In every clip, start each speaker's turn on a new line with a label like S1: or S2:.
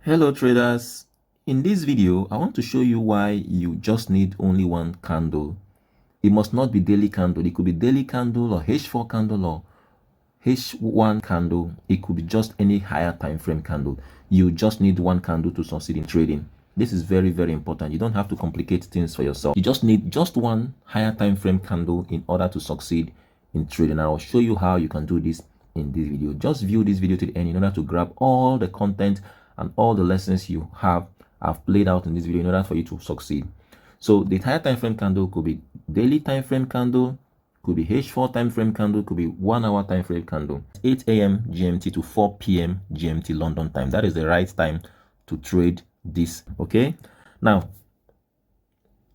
S1: Hello traders, in this video I want to show you why you just need only one candle. It must not be daily candle. It could be daily candle or H4 candle or H1 candle. It could be just any higher time frame candle. You just need one candle to succeed in trading. This is very important. You don't have to complicate things for yourself. You just need just one higher time frame candle in order to succeed in trading. I'll show you how you can do this in this video. Just view this video to the end in order to grab all the content and all the lessons you have laid out in this video in order for you to succeed. So the higher time frame candle could be daily time frame candle, could be H4 time frame candle, could be 1 hour time frame candle. 8 a.m. GMT to 4 p.m. GMT London time. That is the right time to trade this. Okay. Now,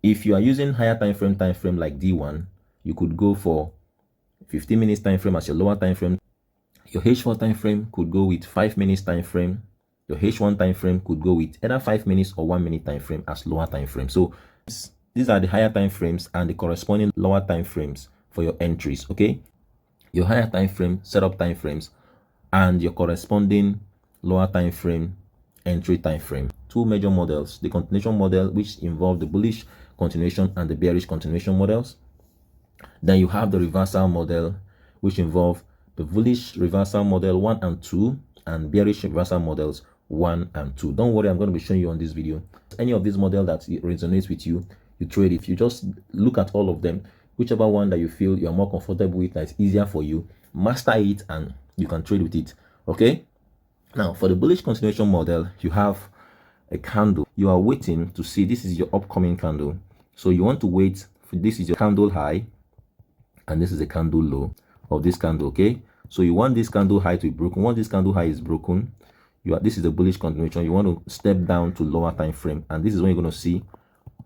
S1: if you are using higher time frame like D1, you could go for 15 minutes time frame as your lower time frame. Your H4 time frame could go with 5 minutes time frame. Your H1 time frame could go with either 5 minutes or 1 minute time frame as lower time frame. So these are the higher time frames and the corresponding lower time frames for your entries. Okay, your higher time frame setup time frames and your corresponding lower time frame entry time frame. Two major models: the continuation model, which involve the bullish continuation and the bearish continuation models. Then you have the reversal model, which involve the bullish reversal model 1 and 2 and bearish reversal models 1 and 2. Don't worry, I'm going to be showing you on this video. Any of these models that resonates with you, you trade. If you just look at all of them, whichever one that you feel you're more comfortable with, that's easier for you, master it and you can trade with it. Okay. Now for the bullish continuation model, you have a candle. You are waiting to see, this is your upcoming candle. So you want to wait for, this is your candle high and this is a candle low of this candle. Okay, so you want this candle high to be broken. Once this candle high is broken, this is a bullish continuation. You want to step down to lower time frame, and this is when you're going to see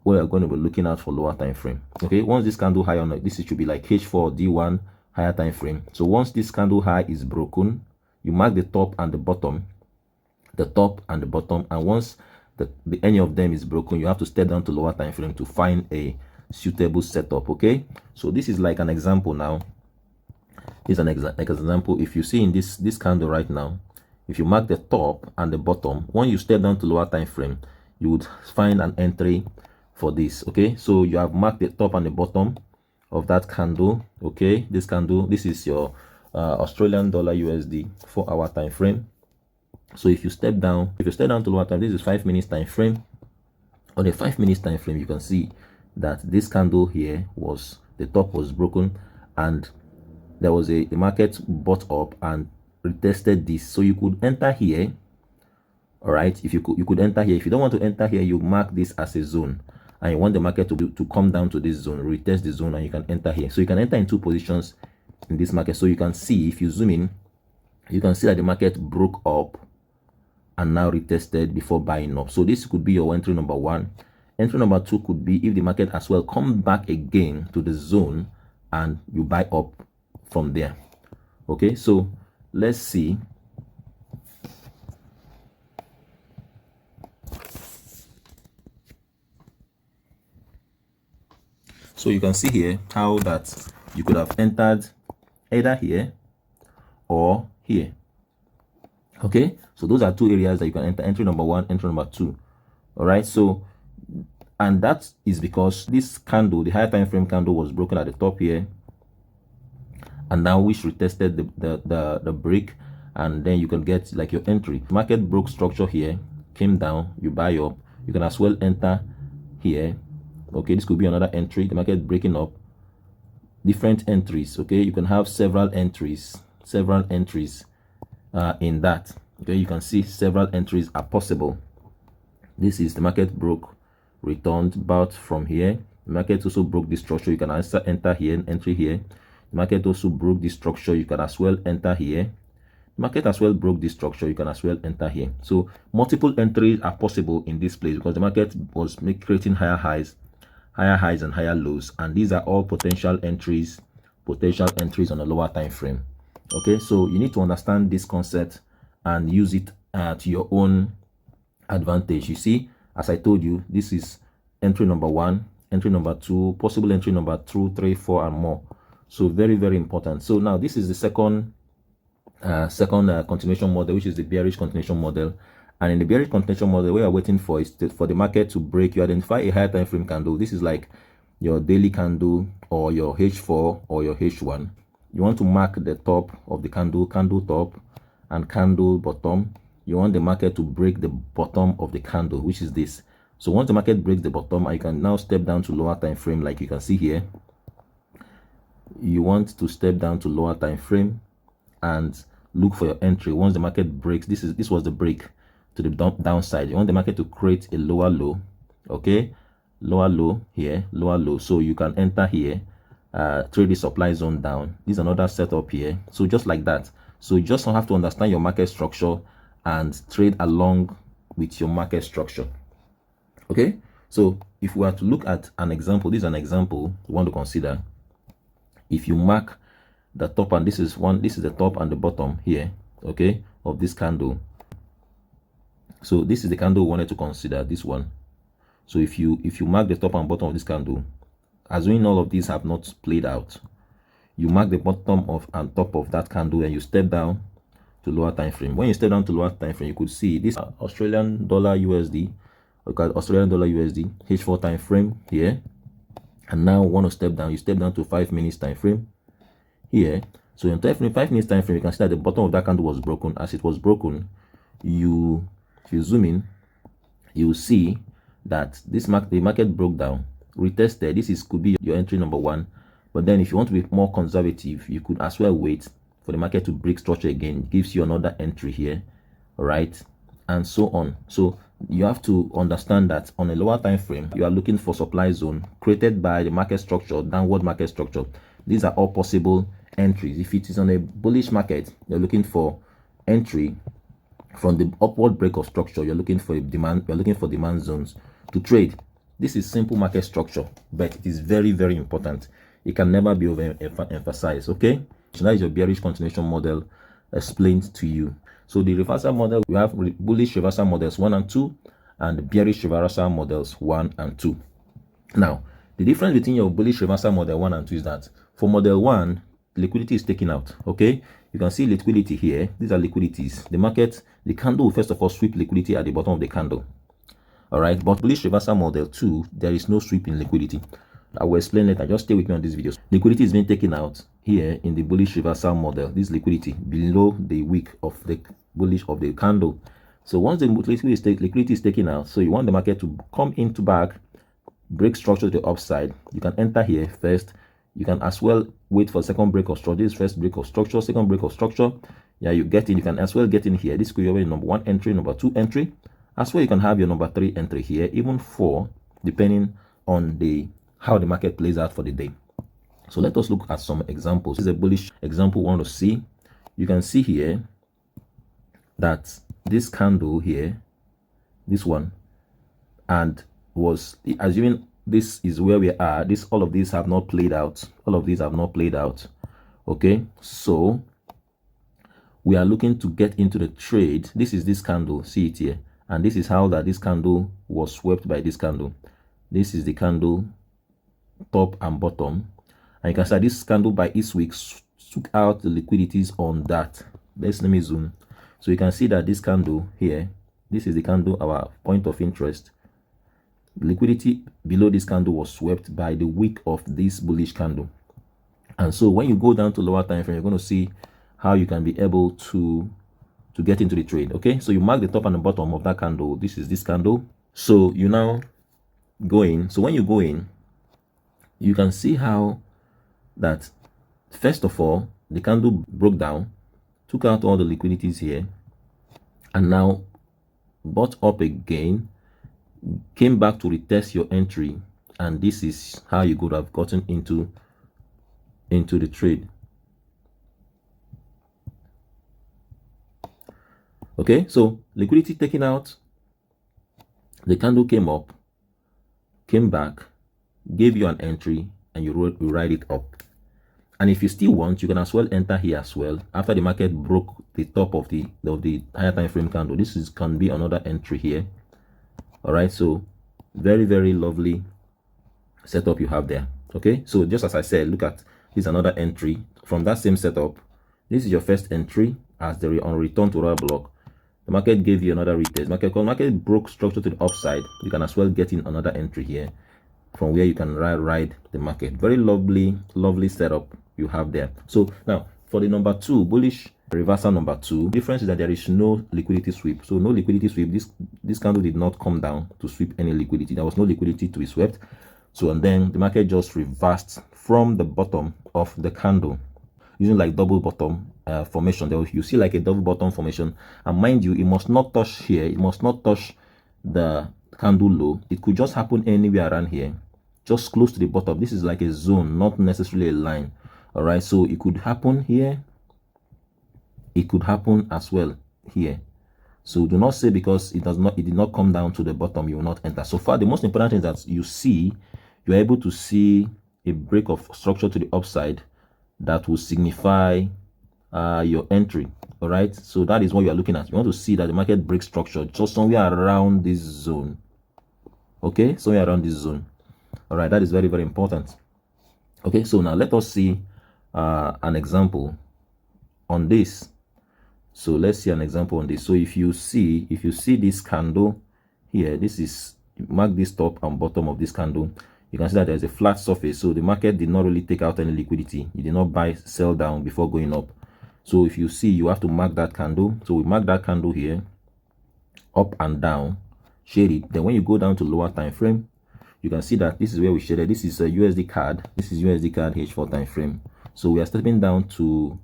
S1: where you're going to be looking at for lower time frame. Okay, once this candle high on this, it should be like H4 D1 higher time frame. So once this candle high is broken, you mark the top and the bottom, and once any of them is broken, you have to step down to lower time frame to find a suitable setup. Okay, so this is like an example. Now is an example. If you see in this candle right now, if you mark the top and the bottom, when you step down to lower time frame, you would find an entry for this. Okay, so you have marked the top and the bottom of that candle. Okay, this candle, this is your Australian dollar USD 4 hour time frame. So if you step down to lower time, this is 5 minutes time frame. On the 5 minutes time frame, you can see that this candle here was, the top was broken and there was the market bought up and retested this. So you could enter here. All right, if you could enter here. If you don't want to enter here, you mark this as a zone and you want the market to come down to this zone, retest the zone, and you can enter here. So you can enter in two positions in this market. So you can see, if you zoom in, you can see that the market broke up and now retested before buying up. So this could be your entry number 1. Entry number 2 could be if the market as well come back again to the zone and you buy up from there. Okay, so let's see. So you can see here how that you could have entered either here or here. Okay, so those are two areas that you can enter: entry number 1, entry number 2. All right, so and that is because this candle, the higher time frame candle, was broken at the top here, and now which retested the break, and then you can get like your entry. Market broke structure here, came down, you buy up. You can as well enter here. Okay, this could be another entry. The market breaking up, different entries. Okay, you can have several entries in that. Okay, you can see several entries are possible. This is the market broke, returned, bought from here. The market also broke this structure. You can also enter here, entry here. The market also broke this structure. You can as well enter here. The market as well broke this structure. You can as well enter here. So multiple entries are possible in this place because the market was creating higher highs and higher lows, and these are all potential entries on a lower time frame. Okay, so you need to understand this concept and use it to your own advantage. You see, as I told you, this is entry number 1, entry number 2, possible entry number 2, 3, 4, and more. So very important. So now this is the second continuation model, which is the bearish continuation model, And in the bearish continuation model, what you are waiting for is for the market to break. You identify a higher time frame candle. This is like your daily candle or your H4 or your H1. You want to mark the top of the candle, candle top and candle bottom. You want the market to break the bottom of the candle, which is this. So once the market breaks the bottom, I can now step down to lower time frame, like you can see here. You want to step down to lower time frame and look for your entry. Once the market breaks, this was the break to the downside. You want the market to create a lower low, okay, lower low here, lower low, so you can enter here, trade the supply zone down. This is another setup here. So just like that. So you just have to understand your market structure and trade along with your market structure. Okay, so if we are to look at an example, this is an example you want to consider. If you mark the top, and this is the top and the bottom here, okay, of this candle. So this is the candle we wanted to consider, this one. So if you mark the top and bottom of this candle, assuming all of these have not played out, you mark the bottom of and top of that candle and you step down to lower time frame. When you step down to lower time frame, you could see this Australian dollar USD, okay, Australian dollar USD H4 time frame here. And now want to step down, you step down to 5 minutes time frame here. So in 5 minutes time frame, you can see that the bottom of that candle was broken. As it was broken, if you zoom in, you will see that the market broke down, retested. This could be your entry number 1. But then if you want to be more conservative, you could as well wait for the market to break structure again. It gives you another entry here, all right, and so on. So you have to understand that on a lower time frame, you are looking for supply zone created by the market structure, downward market structure. These are all possible entries. If it is on a bullish market, you're looking for entry from the upward break of structure. You're looking for demand zones to trade. This is simple market structure, but it is very, very important. It can never be overemphasized. Okay, so that is your bearish continuation model explained to you. So the reversal model, we have bullish reversal models 1 and 2 and bearish reversal models 1 and 2. Now, the difference between your bullish reversal model 1 and 2 is that for model 1, liquidity is taken out. Okay, you can see liquidity here. These are liquidities. The candle will first of all sweep liquidity at the bottom of the candle. All right, but bullish reversal model 2, there is no sweep in liquidity. I will explain later. Just stay with me on this video. Liquidity is being taken out here in the bullish reversal model. This liquidity below the wick of the bullish of the candle. So once the liquidity is taken out, so you want the market to come into back, break structure to the upside. You can enter here first. You can as well wait for second break of structure. This first break of structure, second break of structure. Yeah, you get in. You can as well get in here. This could be your number 1 entry, number 2 entry. As well, you can have your number 3 entry here, even 4, depending on how the market plays out for the day. So let us look at some examples. This is a bullish example we want to see. You can see here that this candle here, this one, and was assuming this is where we are. All of these have not played out. All of these have not played out. Okay, so we are looking to get into the trade. This is this candle. See it here, and this is how that this candle was swept by this candle. This is the candle top and bottom, and you can see this candle by its wick took out the liquidities on that. Let me zoom. So you can see that this candle here, this is the candle, our point of interest. Liquidity below this candle was swept by the wick of this bullish candle. And so when you go down to lower time frame, you're going to see how you can be able to get into the trade. Okay, so you mark the top and the bottom of that candle. This is this candle. So you now go in. So when you go in, you can see how that first of all the candle broke down, took out all the liquidities here, and now bought up again, came back to retest your entry, and this is how you could have gotten into the trade. Okay, so liquidity taken out, the candle came up, came back, gave you an entry, and you ride it up. And if you still want, you can as well enter here as well after the market broke the top of the higher time frame candle. This can be another entry here. All right, so very, very lovely setup you have there. Okay, so just as I said, look at this, another entry from that same setup. This is your first entry as the on return to order block. the market gave you another retest. Market broke structure to the upside. You can as well get in another entry here from where you can ride the market. Very lovely setup you have there. So now for the number 2 bullish reversal number 2, difference is that there is no liquidity sweep. So no liquidity sweep. This candle did not come down to sweep any liquidity. There was no liquidity to be swept. So and then the market just reversed from the bottom of the candle using like double bottom formation. There you see like a double bottom formation, and mind you, it must not touch here. It must not touch the candle low. It could just happen anywhere around here, just close to the bottom. This is like a zone, not necessarily a line. All right, so it could happen here. It could happen as well here. So do not say because it did not come down to the bottom, you will not enter. So far, the most important thing is that you're able to see a break of structure to the upside that will signify your entry. All right, so that is what you are looking at. You want to see that the market breaks structure just somewhere around this zone. Okay, somewhere around this zone. All right, that is very important. Okay, so now let us see an example on this. So let's see an example on this. So if you see this candle here, this is, mark this top and bottom of this candle, you can see that there's a flat surface. So the market did not really take out any liquidity. You did not buy, sell down before going up. So if you see, you have to mark that candle. So we mark that candle here, up and down, shade it. Then when you go down to lower time frame, you can see that this is where we shaded. This is a USD card. This is USD card H4 time frame. So we are stepping down to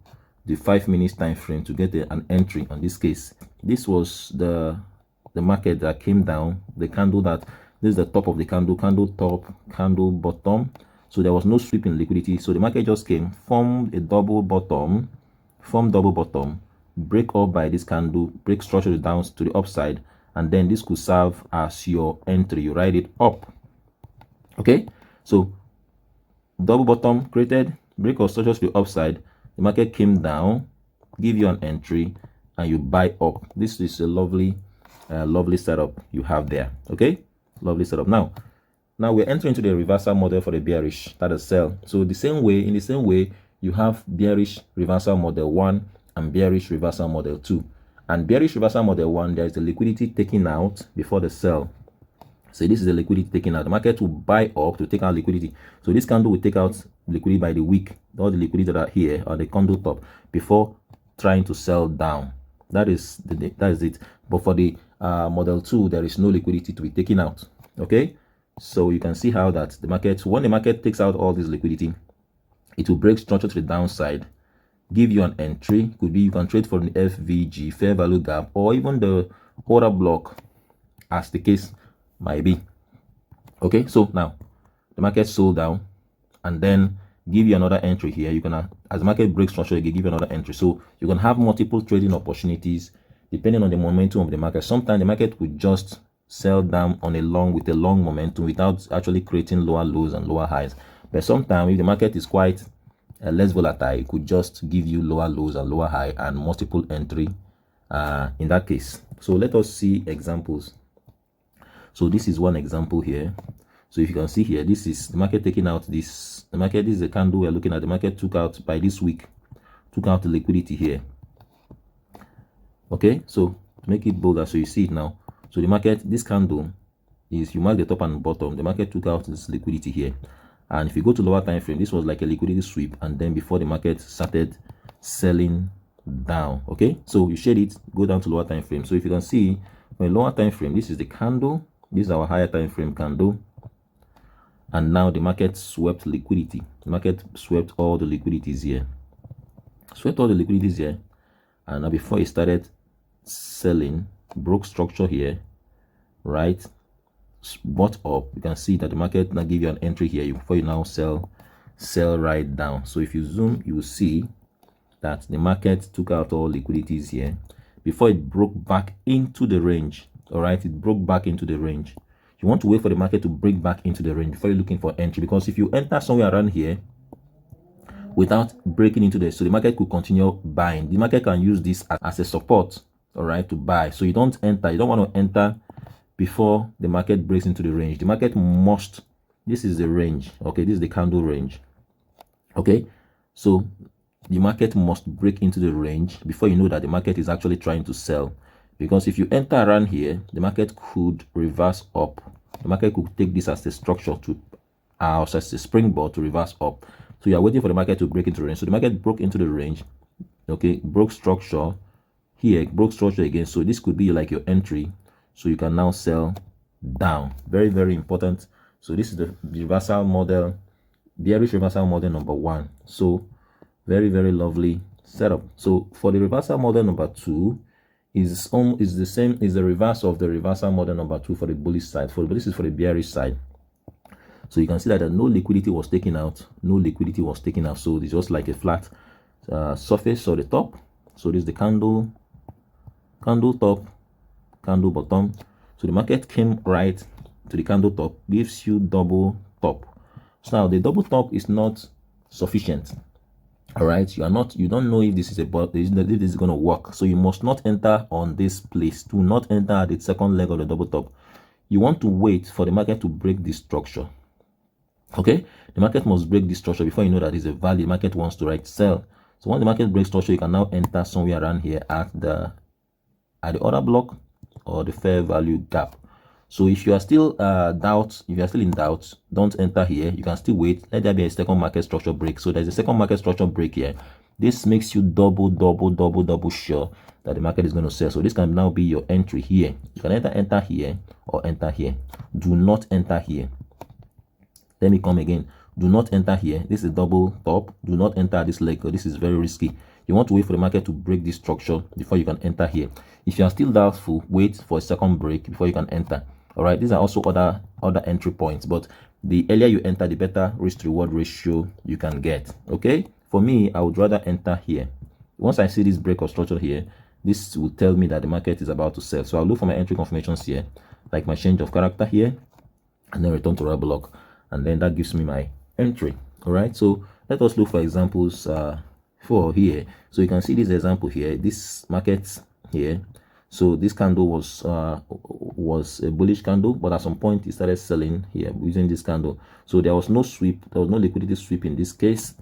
S1: the 5 minutes time frame to get an entry. On this case, this was the market that came down, the candle that, this is the top of the candle, candle top, candle bottom. So there was no sweep in liquidity. So the market just came, formed a double bottom, break up by this candle, break structure down to the upside, and then this could serve as your entry. You ride it up. Okay, so double bottom created, break of structure to the upside, the market came down, give you an entry, and you buy up. This is a lovely setup you have there. Okay, lovely setup. Now we're entering into the reversal model for the bearish, that is sell. So in the same way you have bearish reversal model 1 and bearish reversal model 2. And bearish reversal model 1, there is the liquidity taken out before the sell. So this is the liquidity taken out. The market will buy up to take out liquidity. So this candle will take out liquidity by the wick, all the liquidity that are here on the candle top, before trying to sell down. That is it. But for the model 2, there is no liquidity to be taken out. Okay, so you can see how that the market, when the market takes out all this liquidity, it will break structure to the downside, give you an entry. Could be you can trade for an FVG, fair value gap, or even the order block, as the case might be. Okay, so now the market sold down and then give you another entry here. You can, as the market breaks structure, it can give you another entry. So you can have multiple trading opportunities depending on the momentum of the market. Sometimes the market could just sell down on with a long momentum without actually creating lower lows and lower highs. But sometimes if the market is quite less volatile, it could just give you lower lows and lower high and multiple entry in that case. So let us see examples. So this is one example here. So if you can see here, this is the market taking out this. This is the candle we are looking at. The market took out by this week, took out the liquidity here. Okay, so to make it bolder, so you see it now. So the market, this candle is, you mark the top and bottom, the market took out this liquidity here. And if you go to lower time frame, this was like a liquidity sweep, and then before the market started selling down. Okay, so you shade it, go down to lower time frame. So if you can see, for a lower time frame, this is the candle, this is our higher time frame candle, and now the market swept liquidity. The market swept all the liquidities here, and now before it started selling, broke structure here, right, bought up. You can see that the market now give you an entry here before you now sell right down. So if you zoom, you will see that the market took out all liquidities here before it broke back into the range. All right, it broke back into the range. You want to wait for the market to break back into the range before you're looking for entry, because if you enter somewhere around here without breaking into this, so the market could continue buying. The market can use this as a support, all right, to buy. So you don't enter, you don't want to enter before the market breaks into the range. The market must, this is the range, okay, this is the candle range. Okay, so the market must break into the range before you know that the market is actually trying to sell. because if you enter around here, the market could reverse up. The market could take this as a structure to as a springboard to reverse up. So you are waiting for the market to break into the range. So the market broke into the range, okay, broke structure here, broke structure again. So this could be like your entry, so you can now sell down. Very, very important. So this is the reversal model, bearish reversal model number 1. So very, very lovely setup. So for the reversal model number 2 is the same, is the reverse of the reversal model number 2 for the bullish side. But this is for the bearish side. So you can see that no liquidity was taken out. No liquidity was taken out. So it's just like a flat surface or the top. So this is the candle top, candle bottom. So the market came right to the candle top, gives you double top. So now the double top is not sufficient. All right, you don't know if this is if this is going to work. So you must not enter on this place. Do not enter at the second leg of the double top. You want to wait for the market to break this structure. Okay, the market must break this structure before you know that it's a value. The market wants to sell. So when the market breaks structure, you can now enter somewhere around here at the order block or the fair value gap. So if you are still in doubt, don't enter here. You can still wait. Let there be a second market structure break. So there's a second market structure break here. This makes you double sure that the market is going to sell. So this can now be your entry here. You can enter here or enter here. Do not enter here. Let me come again. Do not enter here. This is double top. Do not enter this leg. This is very risky. You want to wait for the market to break this structure before you can enter here. If you are still doubtful, wait for a second break before you can enter. All right, these are also other entry points, but the earlier you enter, the better risk to reward ratio you can get. Okay, for me, I would rather enter here. Once I see this break of structure here, this will tell me that the market is about to sell. So I'll look for my entry confirmations here, like my change of character here, and then return to order block, and then that gives me my entry. All right, so let us look for examples for here. So you can see this example here, this market here. So this candle was a bullish candle, but at some point it started selling here using this candle. So there was no sweep, there was no liquidity sweep in this case.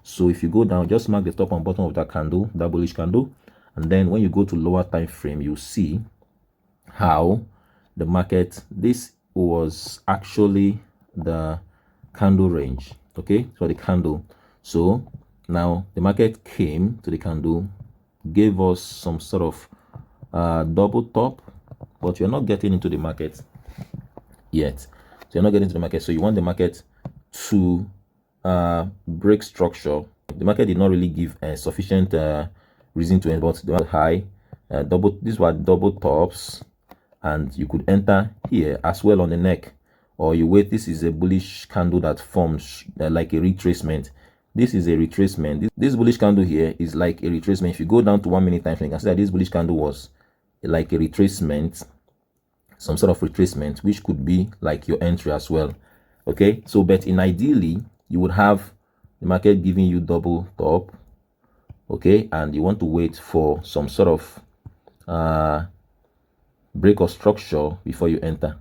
S1: So if you go down, just mark the top and bottom of that candle, that bullish candle, and then when you go to lower time frame, you see how the market, this was actually the candle range. Okay, so the candle. So now the market came to the candle, gave us some sort of double top, but you're not getting into the market yet. So you're not getting into the market. So you want the market to break structure. The market did not really give a sufficient reason to enter, but they were high. These were double tops, and you could enter here as well on the neck, or you wait. This is a bullish candle that forms like a retracement. This is a retracement. This bullish candle here is like a retracement. If you go down to 1 minute time frame, you can see that this bullish candle was like a retracement, some sort of retracement, which could be like your entry as well. Okay, so but in ideally you would have the market giving you double top, okay, and you want to wait for some sort of break of structure before you enter.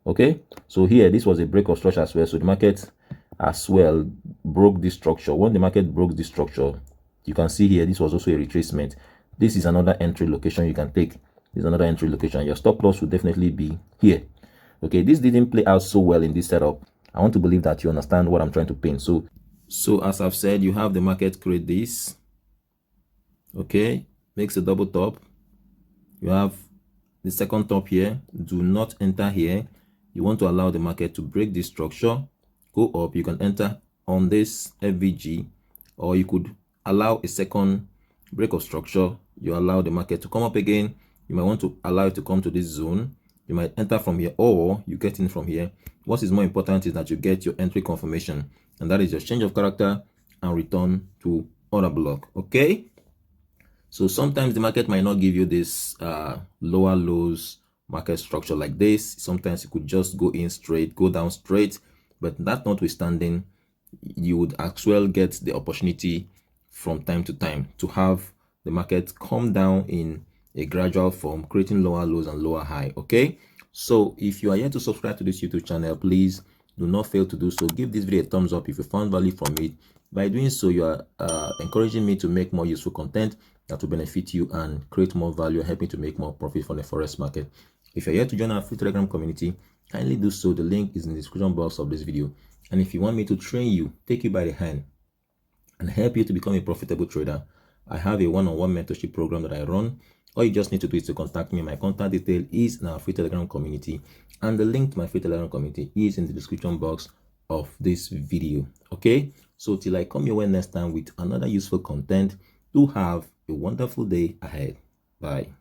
S1: Okay, so here this was a break of structure as well. So the market as well broke this structure. When the market broke this structure, you can see here this was also a retracement. This is another entry location you can take. This is another entry location. Your stop loss will definitely be here. Okay, this didn't play out so well in this setup. I want to believe that you understand what I'm trying to paint. So as I've said, you have the market create this. Okay, makes a double top. You have the second top here. Do not enter here. You want to allow the market to break this structure, go up. You can enter on this FVG, or you could allow a second break of structure. You allow the market to come up again. You might want to allow it to come to this zone. You might enter from here, or you get in from here. What is more important is that you get your entry confirmation, and that is your change of character and return to order block. Okay, so sometimes the market might not give you this lower lows market structure like this. Sometimes you could just go in straight, go down straight, but that notwithstanding, you would as well get the opportunity from time to time to have the market come down in a gradual form, creating lower lows and lower high. Okay, so if you are yet to subscribe to this YouTube channel, please do not fail to do so. Give this video a thumbs up if you found value from it. By doing so, you are encouraging me to make more useful content, that will benefit you and create more value, help you to make more profit from the forex market. If you're here to join our free Telegram community, kindly do so. The link is in the description box of this video. And if you want me to train you, take you by the hand, and help you to become a profitable trader, I have a one-on-one mentorship program that I run. All you just need to do is to contact me. My contact detail is in our free Telegram community, and the link to my free Telegram community is in the description box of this video. Okay, so till I come your way next time with another useful content, do have a wonderful day ahead. Bye.